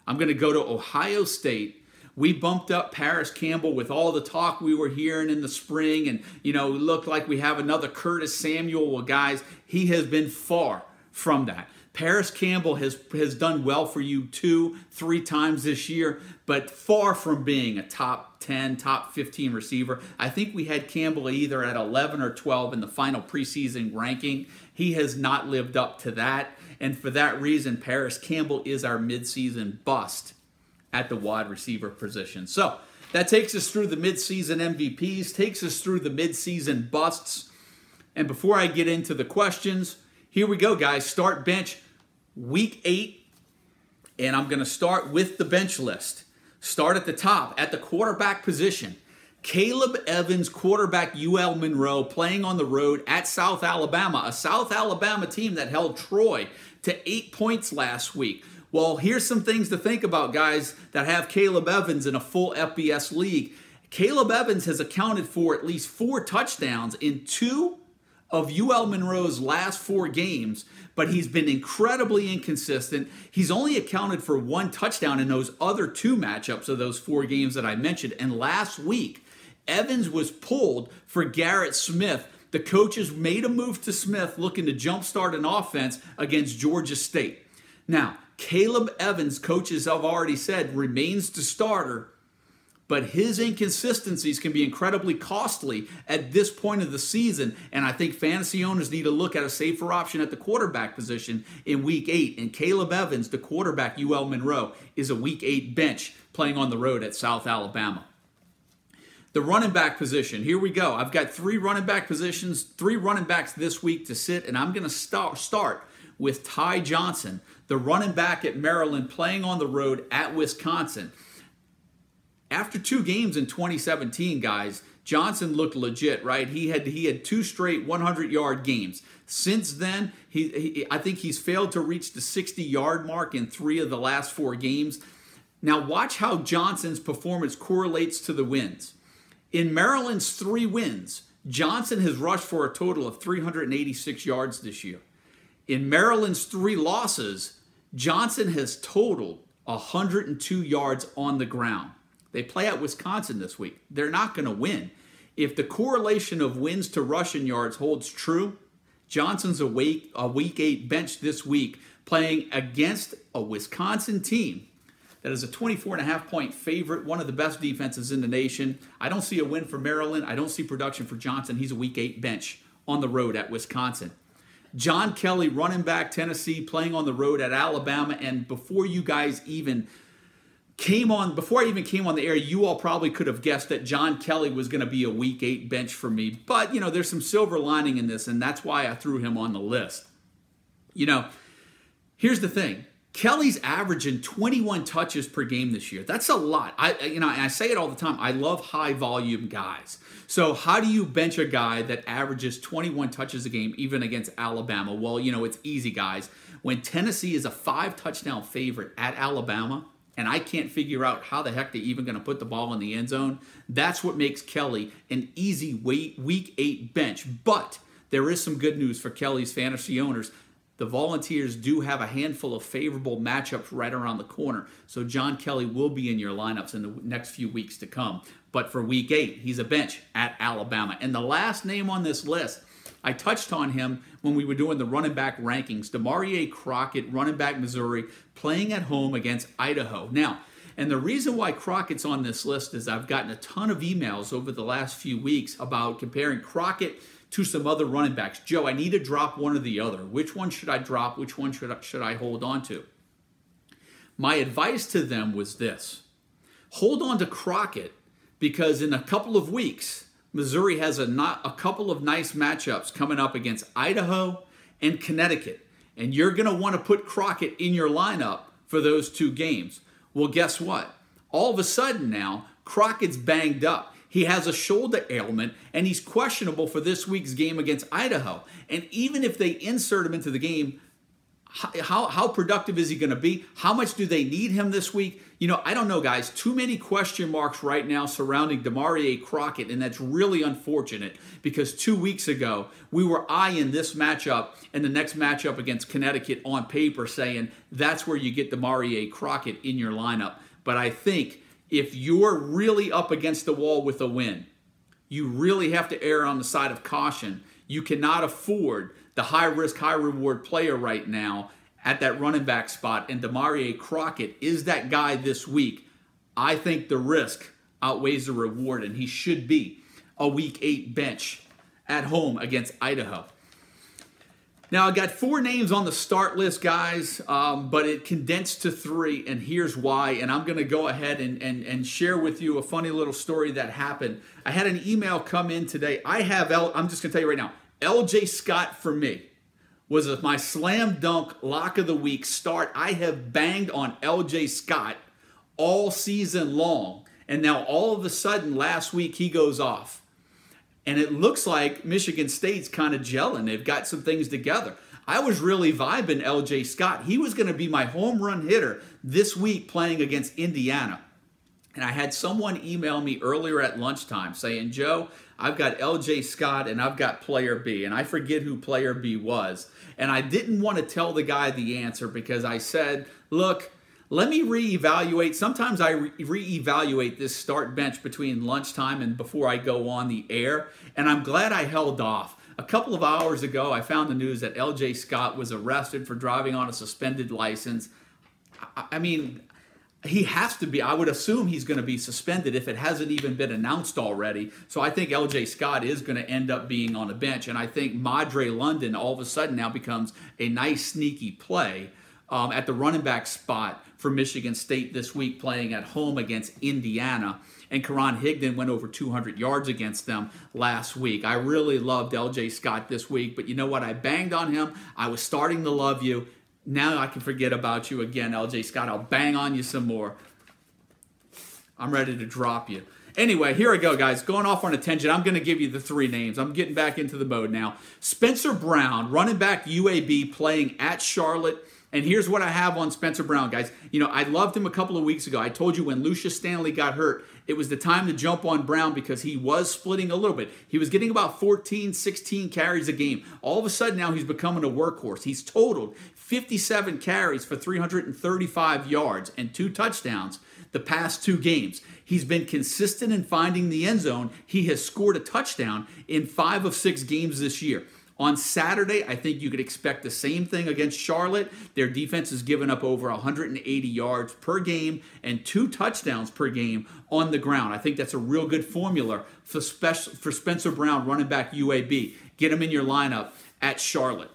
I'm going to go to Ohio State. We bumped up Paris Campbell with all the talk we were hearing in the spring, and it looked like we have another Curtis Samuel. Well, guys, he has been far from that. Paris Campbell has done well for you 2-3 times this year, but far from being a top 10, top 15 receiver. I think we had Campbell either at 11 or 12 in the final preseason ranking. He has not lived up to that, and for that reason, Paris Campbell is our midseason bust at the wide receiver position. So that takes us through the midseason MVPs, takes us through the midseason busts. And before I get into the questions, here we go, guys. Start bench week 8, and I'm going to start with the bench list. Start at the top, at the quarterback position. Caleb Evans, quarterback UL Monroe, playing on the road at South Alabama, a South Alabama team that held Troy to 8 points last week. Well, here's some things to think about, guys, that have Caleb Evans in a full FBS league. Caleb Evans has accounted for at least 4 touchdowns in 2 of UL Monroe's last 4 games, but he's been incredibly inconsistent. He's only accounted for 1 touchdown in those other 2 matchups of those 4 games that I mentioned. And last week, Evans was pulled for Garrett Smith. The coaches made a move to Smith looking to jumpstart an offense against Georgia State. Now, Caleb Evans, coaches have already said, remains the starter, but his inconsistencies can be incredibly costly at this point of the season, and I think fantasy owners need to look at a safer option at the quarterback position in Week 8, and Caleb Evans, the quarterback UL Monroe, is a Week 8 bench playing on the road at South Alabama. The running back position, here we go. I've got 3 running back positions, 3 running backs this week to sit, and I'm going to start with Ty Johnson, the running back at Maryland, playing on the road at Wisconsin. After 2 games in 2017, guys, Johnson looked legit, right? He had 2 straight 100-yard games. Since then, I think he's failed to reach the 60-yard mark in 3 of the last 4 games. Now watch how Johnson's performance correlates to the wins. In Maryland's 3 wins, Johnson has rushed for a total of 386 yards this year. In Maryland's 3 losses, Johnson has totaled 102 yards on the ground. They play at Wisconsin this week. They're not going to win. If the correlation of wins to rushing yards holds true, Johnson's a Week 8 bench this week, playing against a Wisconsin team that is a 24.5-point favorite, one of the best defenses in the nation. I don't see a win for Maryland. I don't see production for Johnson. He's a Week 8 bench on the road at Wisconsin. John Kelly, running back, Tennessee, playing on the road at Alabama. And before you guys even before I even came on the air, you all probably could have guessed that John Kelly was going to be a Week 8 bench for me. But, there's some silver lining in this, and that's why I threw him on the list. Here's the thing. Kelly's averaging 21 touches per game this year. That's a lot. I say it all the time. I love high volume guys. So how do you bench a guy that averages 21 touches a game even against Alabama? Well, it's easy, guys. When Tennessee is a 5-touchdown favorite at Alabama, and I can't figure out how the heck they're even going to put the ball in the end zone, that's what makes Kelly an easy Week 8 bench. But there is some good news for Kelly's fantasy owners. The Volunteers do have a handful of favorable matchups right around the corner, so John Kelly will be in your lineups in the next few weeks to come. But for Week 8, he's a bench at Alabama. And the last name on this list, I touched on him when we were doing the running back rankings. Demarie Crockett, running back Missouri, playing at home against Idaho. Now, and the reason why Crockett's on this list is I've gotten a ton of emails over the last few weeks about comparing Crockett to some other running backs. Joe, I need to drop one or the other. Which one should I drop? Which one should I hold on to? My advice to them was this. Hold on to Crockett because in a couple of weeks, Missouri has a couple of nice matchups coming up against Idaho and Connecticut. And you're going to want to put Crockett in your lineup for those two games. Well, guess what? All of a sudden now, Crockett's banged up. He has a shoulder ailment, and he's questionable for this week's game against Idaho. And even if they insert him into the game, how productive is he going to be? How much do they need him this week? You know, I don't know, guys. Too many question marks right now surrounding Damarié Crockett, and that's really unfortunate because 2 weeks ago, we were eyeing this matchup and the next matchup against Connecticut on paper saying that's where you get Damarié Crockett in your lineup. But I think if you're really up against the wall with a win, you really have to err on the side of caution. You cannot afford the high-risk, high-reward player right now at that running back spot, and Damarié Crockett is that guy this week. I think the risk outweighs the reward, and he should be a Week 8 bench at home against Idaho. Now, I got 4 names on the start list, guys, but it condensed to 3, and here's why. And I'm going to go ahead and share with you a funny little story that happened. I had an email come in today. I'm just going to tell you right now, L.J. Scott for me was my slam dunk lock of the week start. I have banged on L.J. Scott all season long, and now all of a sudden last week he goes off. And it looks like Michigan State's kind of gelling. They've got some things together. I was really vibing L.J. Scott. He was going to be my home run hitter this week playing against Indiana. And I had someone email me earlier at lunchtime saying, Joe, I've got L.J. Scott and I've got player B. And I forget who player B was. And I didn't want to tell the guy the answer because I said, look, let me reevaluate. Sometimes I reevaluate this start bench between lunchtime and before I go on the air. And I'm glad I held off. A couple of hours ago, I found the news that L.J. Scott was arrested for driving on a suspended license. I mean, he has to be. I would assume he's going to be suspended if it hasn't even been announced already. So I think L.J. Scott is going to end up being on the bench. And I think Madre London all of a sudden now becomes a nice sneaky play at the running back spot for Michigan State this week, playing at home against Indiana. And Karan Higdon went over 200 yards against them last week. I really loved L.J. Scott this week, but you know what? I banged on him. I was starting to love you. Now I can forget about you again, L.J. Scott. I'll bang on you some more. I'm ready to drop you. Anyway, here we go, guys. Going off on a tangent, I'm going to give you the 3 names. I'm getting back into the mode now. Spencer Brown, running back UAB, playing at Charlotte. And here's what I have on Spencer Brown, guys. You know, I loved him a couple of weeks ago. I told you when Lucius Stanley got hurt, it was the time to jump on Brown because he was splitting a little bit. He was getting about 14, 16 carries a game. All of a sudden now he's becoming a workhorse. He's totaled 57 carries for 335 yards and 2 touchdowns the past 2 games. He's been consistent in finding the end zone. He has scored a touchdown in 5 of 6 games this year. On Saturday, I think you could expect the same thing against Charlotte. Their defense has given up over 180 yards per game and 2 touchdowns per game on the ground. I think that's a real good formula for Spencer Brown, running back UAB. Get him in your lineup at Charlotte.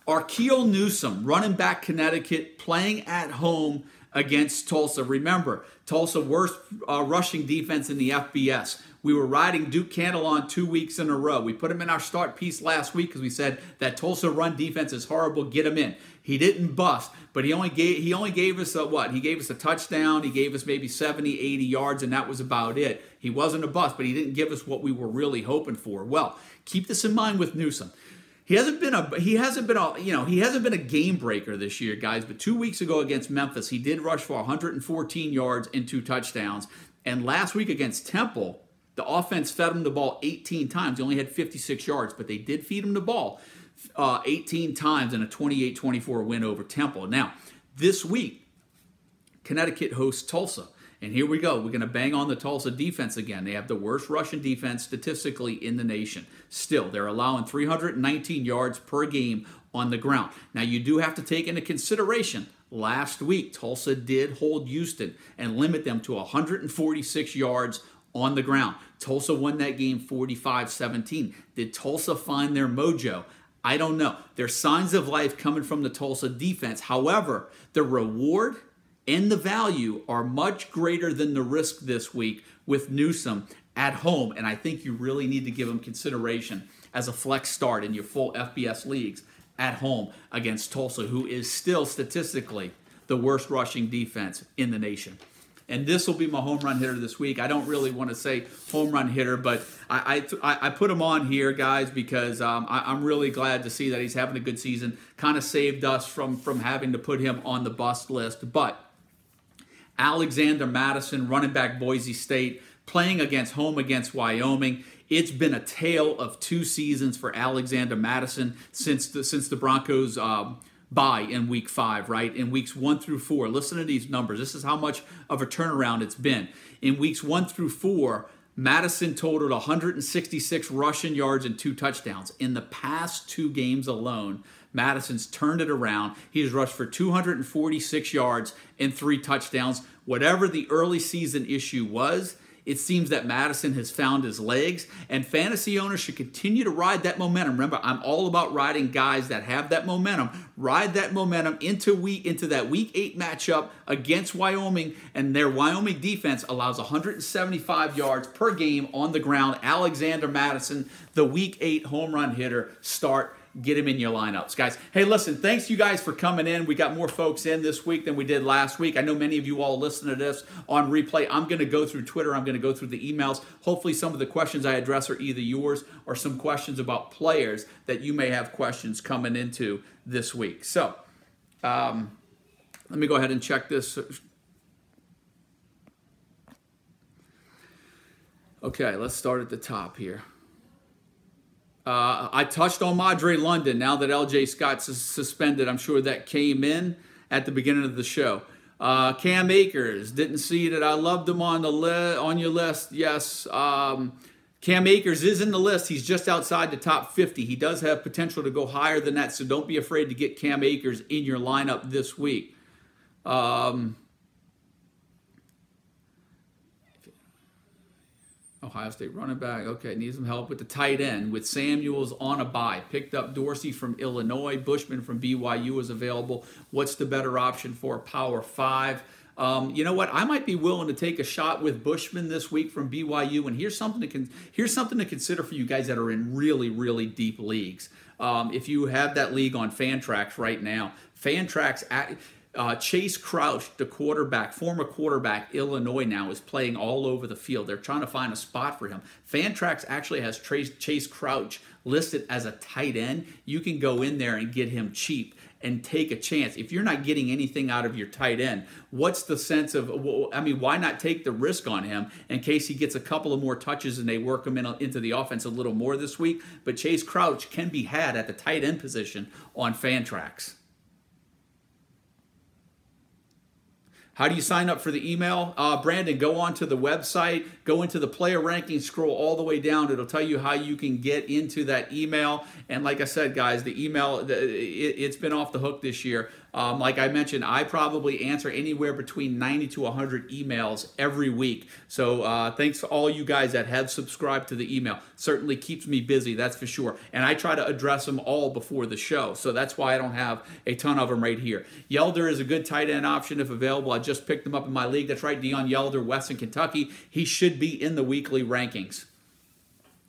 Arkeel Newsome, running back Connecticut, playing at home against Tulsa. Remember, Tulsa worst rushing defense in the FBS. We were riding Duke Candle on 2 weeks in a row. We put him in our start piece last week because we said that Tulsa run defense is horrible. Get him in. He didn't bust, but he only gave us a what? He gave us a touchdown. He gave us maybe 70, 80 yards, and that was about it. He wasn't a bust, but he didn't give us what we were really hoping for. Well, keep this in mind with Newsome. He hasn't been a game breaker this year, guys. But 2 weeks ago against Memphis, he did rush for 114 yards and 2 touchdowns. And last week against Temple, the offense fed him the ball 18 times. He only had 56 yards, but they did feed him the ball 18 times in a 28-24 win over Temple. Now, this week, Connecticut hosts Tulsa. And here we go. We're going to bang on the Tulsa defense again. They have the worst rushing defense statistically in the nation. Still, they're allowing 319 yards per game on the ground. Now, you do have to take into consideration, last week, Tulsa did hold Houston and limit them to 146 yards on the ground. Tulsa won that game 45-17. Did Tulsa find their mojo? I don't know. There's signs of life coming from the Tulsa defense. However, the reward and the value are much greater than the risk this week with Newsome at home. And I think you really need to give him consideration as a flex start in your full FBS leagues at home against Tulsa, who is still statistically the worst rushing defense in the nation. And this will be my home run hitter this week. I don't really want to say home run hitter, but I put him on here, guys, because I'm really glad to see that he's having a good season. Kind of saved us from having to put him on the bust list. But Alexander Mattison, running back Boise State, playing home against Wyoming. It's been a tale of 2 seasons for Alexander Mattison since the Broncos bye in week 5, right? In weeks 1 through 4, listen to these numbers. This is how much of a turnaround it's been. In weeks 1 through 4, Madison totaled 166 rushing yards and 2 touchdowns. In the past 2 games alone, Madison's turned it around. He's rushed for 246 yards and 3 touchdowns. Whatever the early season issue was, it seems that Madison has found his legs, and fantasy owners should continue to ride that momentum. Remember, I'm all about riding guys that have that momentum. Ride that momentum into that Week 8 matchup against Wyoming, and their Wyoming defense allows 175 yards per game on the ground. Alexander Mattison, the Week 8 home run hitter, start. Get him in your lineups, guys. Hey, listen, thanks you guys for coming in. We got more folks in this week than we did last week. I know many of you all listen to this on replay. I'm going to go through Twitter. I'm going to go through the emails. Hopefully some of the questions I address are either yours or some questions about players that you may have questions coming into this week. So let me go ahead and check this. Okay, let's start at the top here. I touched on Madre London. Now that LJ Scott's suspended, I'm sure that came in at the beginning of the show. Cam Akers, didn't see that I loved him on your list. Yes, Cam Akers is in the list. He's just outside the top 50. He does have potential to go higher than that, so don't be afraid to get Cam Akers in your lineup this week. Ohio State running back. Okay, needs some help with the tight end. With Samuels on a bye. Picked up Dorsey from Illinois. Bushman from BYU is available. What's the better option for Power 5? You know what? I might be willing to take a shot with Bushman this week from BYU. And here's something to consider for you guys that are in really, really deep leagues. If you have that league on Fantrax right now, Fantrax Chase Crouch, the quarterback, former quarterback, Illinois now, is playing all over the field. They're trying to find a spot for him. Fantrax actually has Chase Crouch listed as a tight end. You can go in there and get him cheap and take a chance. If you're not getting anything out of your tight end, what's the sense of, I mean, why not take the risk on him in case he gets a couple of more touches and they work him into the offense a little more this week? But Chase Crouch can be had at the tight end position on Fantrax. How do you sign up for the email? Brandon, go on to the website, go into the player rankings, scroll all the way down. It'll tell you how you can get into that email. And like I said, guys, the email, it's been off the hook this year. Like I mentioned, I probably answer anywhere between 90 to 100 emails every week. So thanks to all you guys that have subscribed to the email. Certainly keeps me busy, that's for sure. And I try to address them all before the show. So that's why I don't have a ton of them right here. Yelder is a good tight end option if available. I just picked him up in my league. That's right, Deion Yelder, Western Kentucky. He should be in the weekly rankings.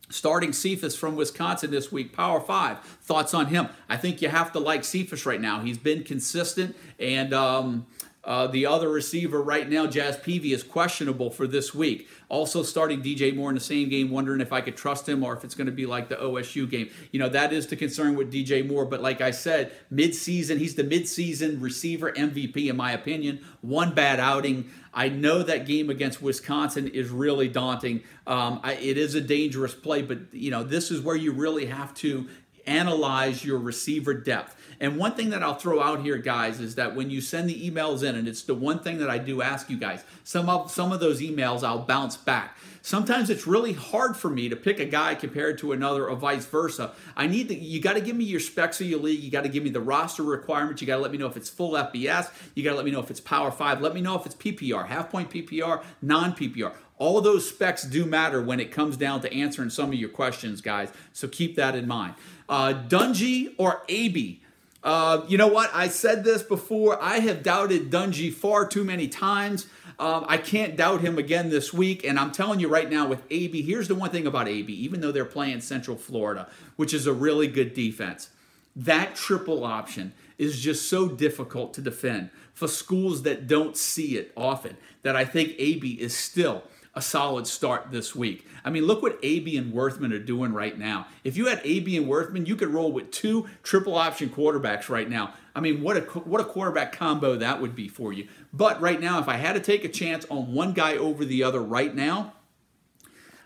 Starting Cephas from Wisconsin this week, Power 5. Thoughts on him? I think you have to like Cephas right now. He's been consistent, and the other receiver right now, Jazz Peavy, is questionable for this week. Also starting DJ Moore in the same game, wondering if I could trust him or if it's going to be like the OSU game. You know, that is the concern with DJ Moore, but like I said, mid-season, he's the mid-season receiver MVP in my opinion. One bad outing. I know that game against Wisconsin is really daunting. It is a dangerous play, but you know, this is where you really have to analyze your receiver depth. And one thing that I'll throw out here, guys, is that when you send the emails in, and it's the one thing that I do ask you guys, some of those emails I'll bounce back. Sometimes it's really hard for me to pick a guy compared to another or vice versa. You got to give me your specs of your league. You got to give me the roster requirements. You got to let me know if it's full FBS. You got to let me know if it's Power 5. Let me know if it's PPR, half-point PPR, non-PPR. All of those specs do matter when it comes down to answering some of your questions, guys. So keep that in mind. Dungy or Aby? You know what? I said this before. I have doubted Dungey far too many times. I can't doubt him again this week. And I'm telling you right now with AB, here's the one thing about AB, even though they're playing Central Florida, which is a really good defense, that triple option is just so difficult to defend for schools that don't see it often, that I think AB is still a solid start this week. I mean, look what AB and Worthman are doing right now. If you had AB and Worthman, you could roll with 2 triple option quarterbacks right now. I mean, what a quarterback combo that would be for you. But right now, if I had to take a chance on one guy over the other right now,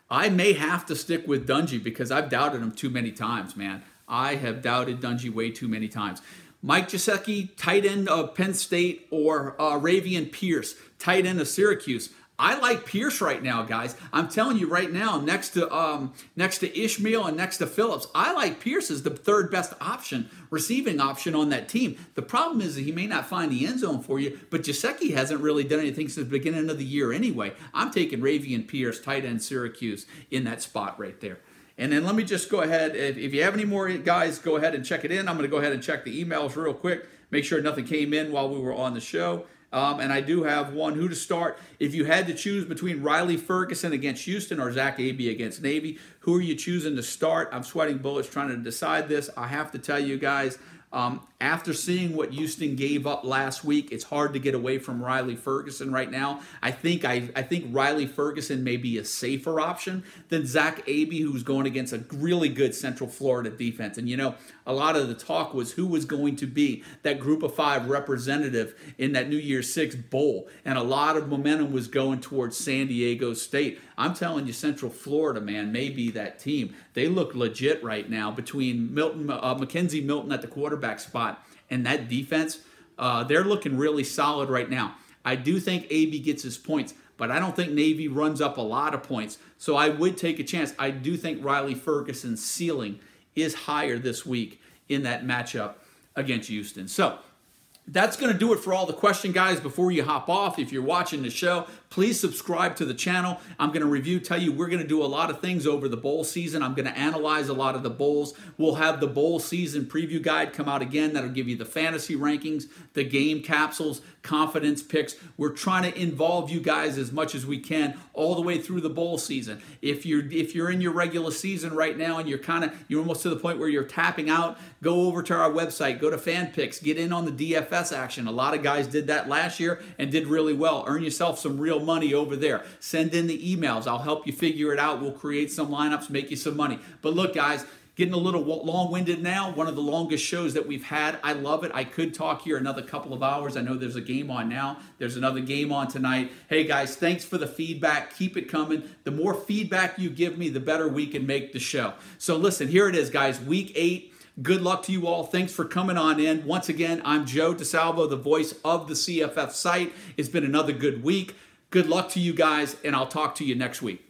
I may have to stick with Dungey because I've doubted him too many times, man. I have doubted Dungey way too many times. Mike Gesicki, tight end of Penn State, or Ravian Pierce, tight end of Syracuse. I like Pierce right now, guys. I'm telling you right now, next to Ishmael and next to Phillips, I like Pierce as the 3rd best option, receiving option on that team. The problem is that he may not find the end zone for you, but Gesicki hasn't really done anything since the beginning of the year anyway. I'm taking Ravian Pierce, tight end Syracuse, in that spot right there. And then let me just go ahead, if you have any more guys, go ahead and check it in. I'm going to go ahead and check the emails real quick, make sure nothing came in while we were on the show. And I do have one, who to start. If you had to choose between Riley Ferguson against Houston or Zach Abey against Navy, who are you choosing to start? I'm sweating bullets trying to decide this. I have to tell you guys, after seeing what Houston gave up last week, it's hard to get away from Riley Ferguson right now. I think Riley Ferguson may be a safer option than Zach Abey, who's going against a really good Central Florida defense. And you know, a lot of the talk was who was going to be that Group of 5 representative in that New Year's 6 bowl, and a lot of momentum was going towards San Diego State. I'm telling you, Central Florida, man, may be that team. They look legit right now between Mackenzie Milton at the quarterback spot and that defense. They're looking really solid right now. I do think AB gets his points, but I don't think Navy runs up a lot of points. So I would take a chance. I do think Riley Ferguson's ceiling is higher this week in that matchup against Houston. So that's going to do it for all the question, guys. Before you hop off, if you're watching the show, please subscribe to the channel. I'm going to tell you, we're going to do a lot of things over the bowl season. I'm going to analyze a lot of the bowls. We'll have the bowl season preview guide come out again. That'll give you the fantasy rankings, the game capsules, confidence picks. We're trying to involve you guys as much as we can all the way through the bowl season. If you're in your regular season right now and you're almost to the point where you're tapping out, go over to our website, go to Fan Picks, get in on the DFS action. A lot of guys did that last year and did really well. Earn yourself some real money over there. Send in the emails. I'll help you figure it out. We'll create some lineups, make you some money. But look, guys, getting a little long-winded now. One of the longest shows that we've had. I love it. I could talk here another couple of hours. I know there's a game on now. There's another game on tonight. Hey, guys, thanks for the feedback. Keep it coming. The more feedback you give me, the better we can make the show. So listen, here it is, guys. Week 8. Good luck to you all. Thanks for coming on in. Once again, I'm Joe DeSalvo, the voice of the CFF site. It's been another good week. Good luck to you guys, and I'll talk to you next week.